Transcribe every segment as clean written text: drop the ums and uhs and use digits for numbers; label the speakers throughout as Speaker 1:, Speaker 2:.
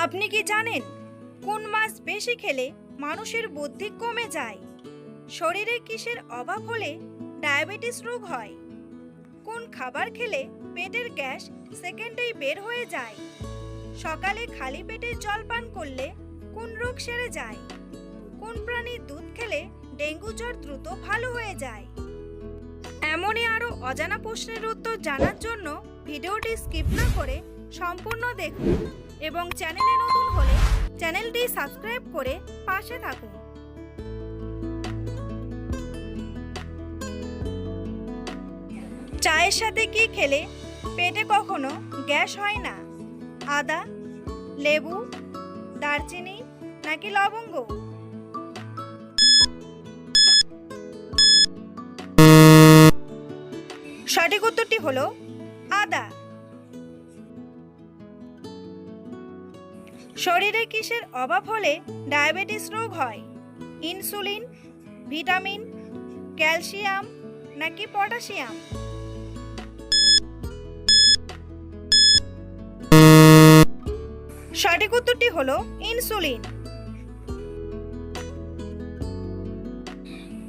Speaker 1: আপনি কি জানেন কোন মাছ বেশি খেলে মানুষের বুদ্ধি কমে যায়? শরীরে কিসের অভাব হলে ডায়াবেটিস রোগ হয়? কোন খাবার খেলে পেটের গ্যাস সেকেন্ডেই বের হয়ে যায়? সকালে খালি পেটে জল পান করলে কোন রোগ সেরে যায়? কোন প্রাণীর দুধ খেলে ডেঙ্গু জ্বর দ্রুত ভালো হয়ে যায়? এমনই আরও অজানা প্রশ্নের উত্তর জানার জন্য ভিডিওটি স্কিপ না করে সম্পূর্ণ দেখুন এবং চ্যানেলে নতুন হলে চ্যানেলটি সাবস্ক্রাইব করে পাশে থাকুন। চায়ের সাথে কি খেলে পেটে কখনো গ্যাস হয় না? আদা, লেবু, দারচিনি নাকি লবঙ্গ? সঠিক উত্তরটি হলো আদা। শরীরে কিসের অভাব হলে ডায়াবেটিস রোগ হয়? ইনসুলিন, ভিটামিন, ক্যালসিয়াম নাকি পটাশিয়াম? সঠিক উত্তরটি হলো ইনসুলিন।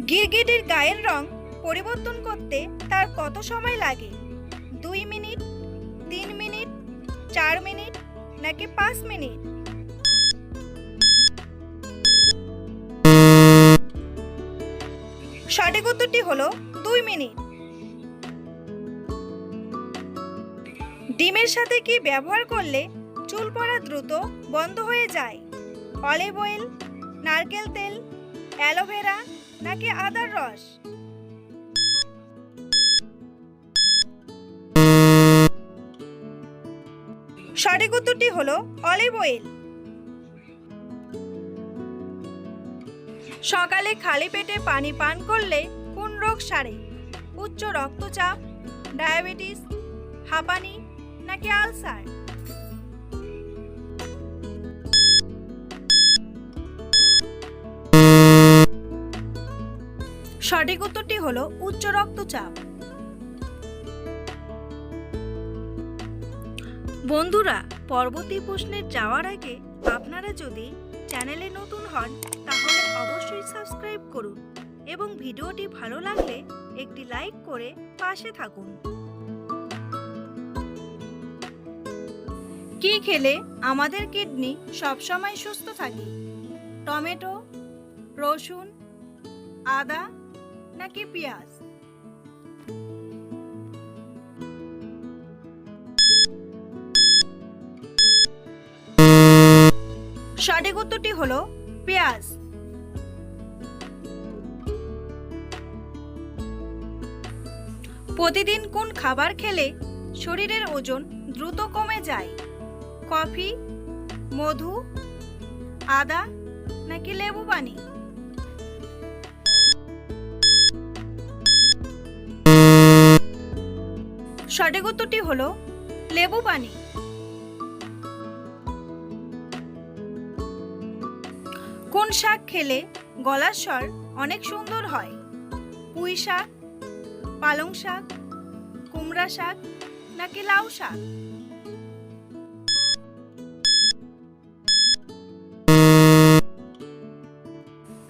Speaker 1: গিরগিটির গায়ের রং পরিবর্তন করতে তার কত সময় লাগে? 2 মিনিট, 3 মিনিট, 4 মিনিট নাকি 5 মিনিট? সঠিক উত্তরটি হলো 2 মিনিট। ডিমের সাথে কি ব্যবহার করলে চুল পড়া দ্রুত বন্ধ হয়ে যায়? অলিভ অয়েল, নারকেল তেল, অ্যালোভেরা নাকি আদার রস? সঠিক উত্তরটি হলো অলিভ অয়েল। সকালে খালি পেটে পানি পান করলে কোন রোগ সারে? উচ্চ রক্তচাপ, ডায়াবেটিস, হাঁপানি নাকি আলসার? সঠিক উত্তরটি হলো উচ্চ রক্তচাপ। বন্ধুরা, পরবর্তী প্রশ্নে যাওয়ার আগে আপনারা যদি চ্যানেলে নতুন হন তাহলে অবশ্যই সাবস্ক্রাইব করুন এবং ভিডিওটি ভালো লাগলে একটি লাইক করে পাশে থাকুন। কি খেলে আমাদের কিডনি সবসময় সুস্থ থাকে? টমেটো, রসুন, আদা নাকি পেঁয়াজ? সঠিক উত্তরটি হলো পেঁয়াজ। প্রতিদিন কোন খাবার খেলে শরীরের ওজন দ্রুত কমে যায়? কফি, মধু, আদা নাকি লেবু পানি? সঠিক উত্তরটি হলো লেবু পানি। কোন শাক খেলে গলার স্বর অনেক সুন্দর হয়? পুঁই শাক, পালং শাক, কুমড়া শাক নাকি লাউ শাক?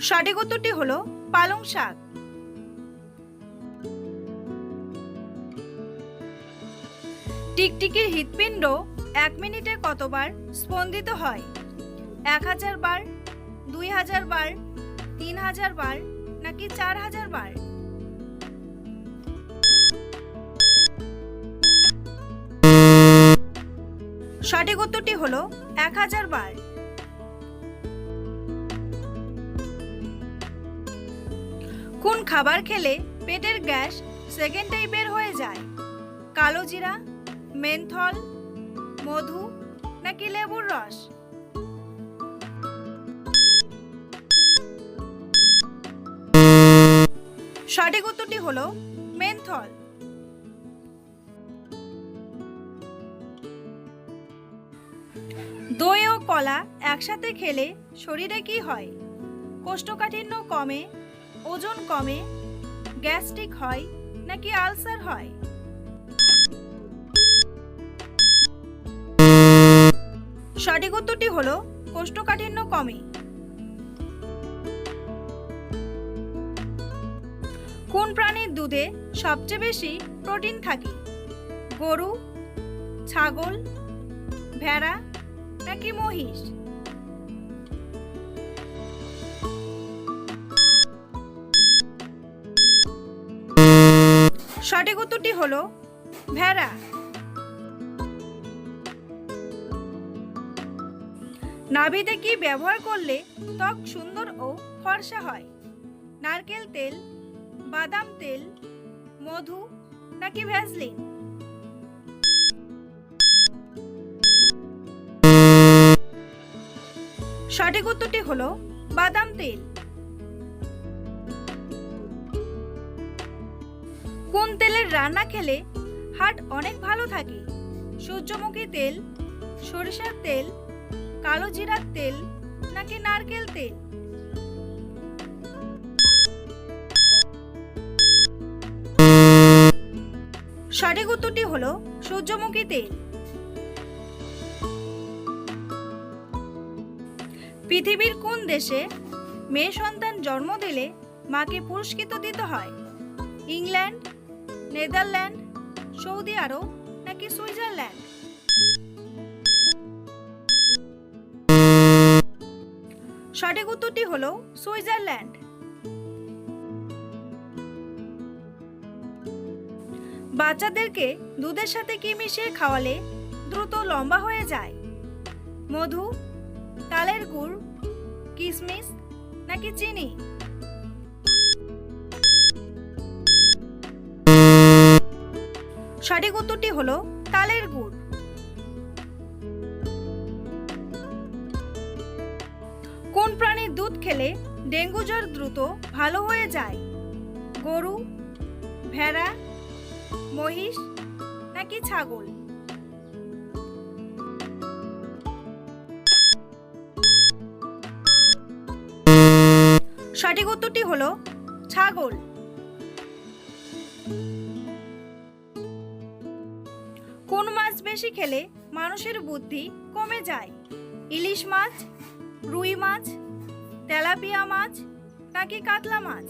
Speaker 1: সঠিক উত্তরটি হলো পালং শাক। টিকটিকির হৃৎপিণ্ড 1 মিনিটে কতবার স্পন্দিত হয়? 1000 বার, 2000 বার, 3000 বার নাকি 4000 বার? সঠিক উত্তরটি হলো 1000 বার। কোন খাবার খেলে পেটের গ্যাস সেকেন্ডেই বের হয়ে যায়? কালো জিরা, মেন্থল, মধু নাকি লেবুর রস? সঠিক উত্তরটি হলো মেন্থল। দই ও কলা একসাথে খেলে শরীরে কি হয়? কোষ্ঠকাঠিন্য কমে, ওজন কমে, গ্যাস্ট্রিক হয় নাকি আলসার হয়? সঠিক উত্তরটি হলো কোষ্ঠকাঠিন্য কমে। কোন প্রাণীর দুধে সবচেয়ে বেশি প্রোটিন থাকে? গরু, ছাগল, ভেড়া নাকি মহিষ? সঠিক উত্তরটি হলো ভেড়া। নাভিতে কি ব্যবহার করলে ত্বক সুন্দর ও ফর্সা হয়? নারকেল তেল, বাদাম তেল, মধু নাকি ভ্যাসলিন? সঠিক উত্তরটি হলো বাদাম তেল। কোন তেলের রান্না খেলে হার্ট অনেক ভালো থাকে? সূর্যমুখী তেল, সরিষার তেল, কালো জিরার তেল নাকি নারকেল তেল? সঠিক উত্তরটি হলো সূর্যমুখী তেল। পৃথিবীর কোন দেশে মেয়ে সন্তান জন্ম দিলে মাকে পুরস্কৃত দিতে হয়? ইংল্যান্ড, নেদারল্যান্ড, সৌদি আরব নাকি সুইজারল্যান্ড? সঠিক উত্তরটি হলো সুইজারল্যান্ড। বাচ্চাদেরকে দুধের সাথে কি মিশিয়ে খাওয়ালে দ্রুত লম্বা হয়ে যায়? মধু, তালের গুড়, কিশমিশ নাকি চিনি? সঠিক উত্তরটি হলো তালের গুড়। কোন প্রাণীর দুধ খেলে ডেঙ্গু জ্বর দ্রুত ভালো হয়ে যায়? গরু, ভেড়া, মহিষ নাকি ছাগল? সঠিক উত্তরটি হলো ছাগল। কোন মাছ বেশি খেলে মানুষের বুদ্ধি কমে যায়? ইলিশ মাছ, রুই মাছ, তেলাপিয়া মাছ নাকি কাতলা মাছ?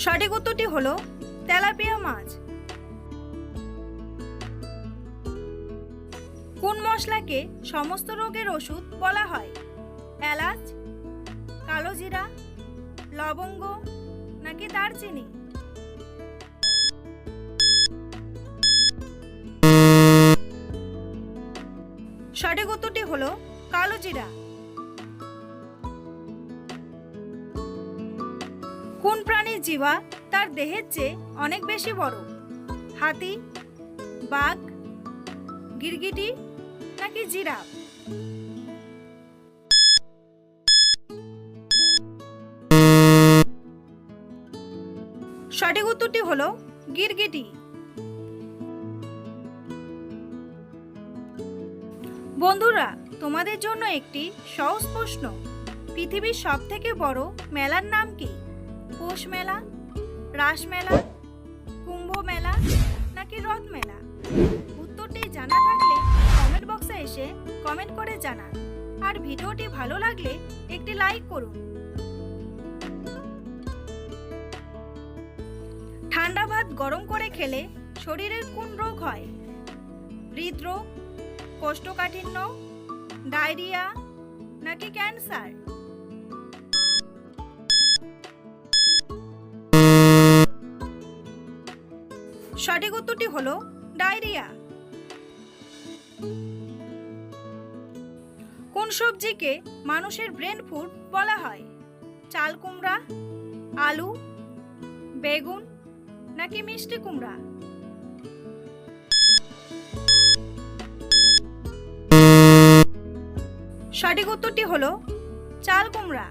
Speaker 1: সঠিক উত্তরটি হলো তেলাপিয়া মাছ। কোন মশলাকে সমস্ত রোগের ওষুধ বলা হয়? এলাচ, কালো জিরা, লবঙ্গ নাকি দারচিনি? সঠিক উত্তরটি হলো কালো জিরা। কোন প্রাণীর জিহ্বা তার দেহের চেয়ে অনেক বেশি বড়? হাতি, বাঘ, গিরগিটি নাকি জিরাফ? সঠিক উত্তরটি হলো গিরগিটি। বন্ধুরা, তোমাদের জন্য একটি সহজ প্রশ্ন। পৃথিবীর সবথেকে বড় মেলার নাম কি? পৌষ মেলা, রাস মেলা, কুম্ভ মেলা নাকি রথ মেলা? উত্তরটি জানা থাকলে কমেন্ট বক্সে এসে কমেন্ট করে জানান। আর ভিডিওটি ভালো লাগলে একটি লাইক করুন। ঠান্ডা ভাত গরম করে খেলে শরীরের কোন রোগ হয়? হৃদরোগ, কোষ্ঠকাঠিন্য, ডায়রিয়া নাকি ক্যান্সার? সঠিক উত্তরটি হলো ডায়রিয়া। কোন সবজিকে মানুষের ব্রেন ফুড বলা হয়? চাল কুমড়া, আলু, বেগুন নাকি মিষ্টি কুমড়া? সঠিক উত্তরটি হলো চাল কুমড়া।